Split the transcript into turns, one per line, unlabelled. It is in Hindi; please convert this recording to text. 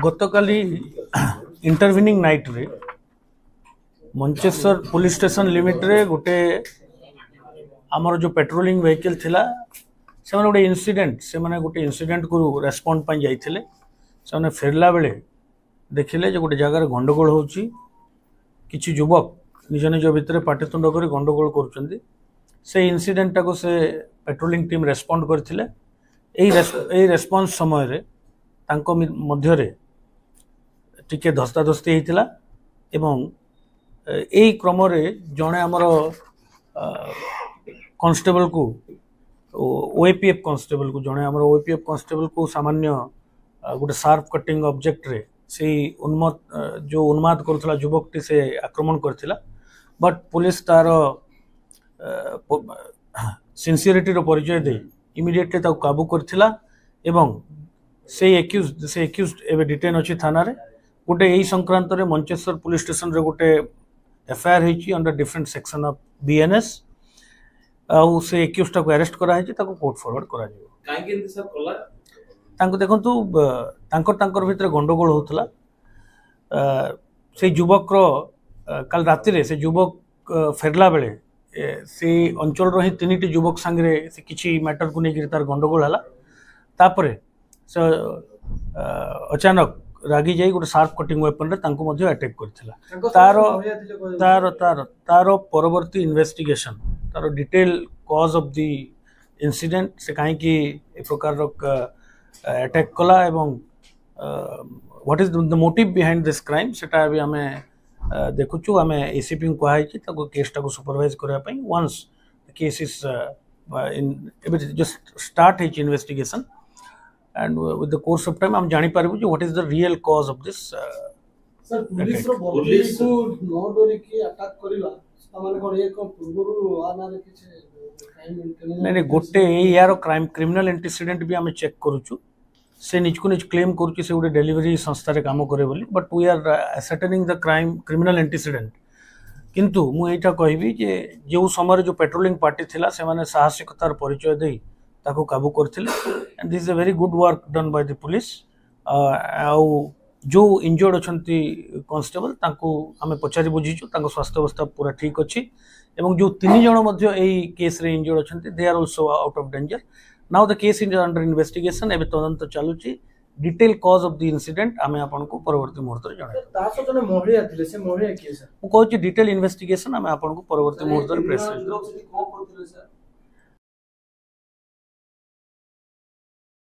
गतकाली इंटरविनिंग नाइट रे मंचेश्वर पुलिस स्टेशन लिमिट रे गोटे आमर जो पेट्रोलिंग व्हीकल थिला से माने गोटे इंसिडेंट को रेस्पॉन्ड पाई जाइथिले से फेरला बेले देखिले जो गोटे जगार गंडगोल होची किछि युवक निज निज भितर पाटितुंड कर गंडगोल करुचंदी से इंसिडेंट को से पेट्रोलिंग टीम रेस्पॉन्ड करथिले एई रेस्पॉन्स समय रे तांको मध्य रे टिके धस्ताधस्ती होता एवं यही क्रम जड़े आमर कांस्टेबल को ओएपीएफ कांस्टेबल को जड़े आमर ओएपीएफ कांस्टेबल को सामान्य गोटे शार्प कटिंग ऑब्जेक्ट रे से उन्माद करुला युवकटी से आक्रमण करथिला बट पुलिस तार सिंसियरिटी रो परिचय दे इमिडिएटली ताको काबू करथिला एवं से एक्यूज्ड एवं डिटेन अच्छी थाना रे गोटे यही संक्रांत रे मंचेश्वर पुलिस स्टेशन रे गोटे एफआईआर होईची under different section of BNS आउ से एक्यूज्ड को अरेस्ट करा है ताको कोर्ट फॉरवर्ड करा जिवो काहे के सर कला तांको देखंतु तांकर भितर गंडगोल होतला से युवक रो कल राति रे से युवक फेरला बेले से अंचल रो ही तीनटी युवक संगे से किछि मैटर को लेकर तार गंडगोल हला तापरे से अचानक रागी जाई गोटे शार्प कटिंग वेपन रे तांको मध्य अटैक करथिला तारो परवर्ती investigation taro detail cause of the incident से काहे कि ए प्रकार रो अटैक कला एवं what is the motive behind this crime सेटा अभी हमें देखुछु हमें एसीपी को कहा कि ताको केसटा को सुपरवाइज करा पई once the case is in just start which investigation and with the course of time हम जानी पारिबु जे what is the real cause of this
sir police रो बॉडी को नो डोरी की अटैक करिला तमाने कोन एक पूर्वरु आना किछ क्राइम इंटरनल
नहीं गोटे यार क्राइम क्रिमिनल एंटीसीडेंट भी हमें चेक करूछु से निज को निज क्लेम करूछु से गोटे डिलीवरी संस्था रे काम करे बोली but we are ascertaining the crime criminal antecedent किंतु मु एटा कहबी जे जो समय जो पेट्रोलिंग पार्टी थिला से माने साहसिकतार परिचय देई ताको काबू करथिले and this is a very good work done by the police आउ जो इंजर्ड अछंती कांस्टेबल ताको हमें पचारि बुझीछु ताको स्वास्थ्य अवस्था पूरा ठीक अछि एवं जो तीन जण मध्य एई केस रे इंजर्ड अछंती they are also out of danger now the case is under investigation एबे तदंत चालुची detail cause of the incident हमें आपन को परवर्ती मुहूर्त रे जणाई
तासो जने मोहरिया थिले से मोहरिया केस
मु कहूची डिटेल इन्वेस्टिगेशन हमें आपन को परवर्ती मुहूर्त रे प्रेस
को करथिले सर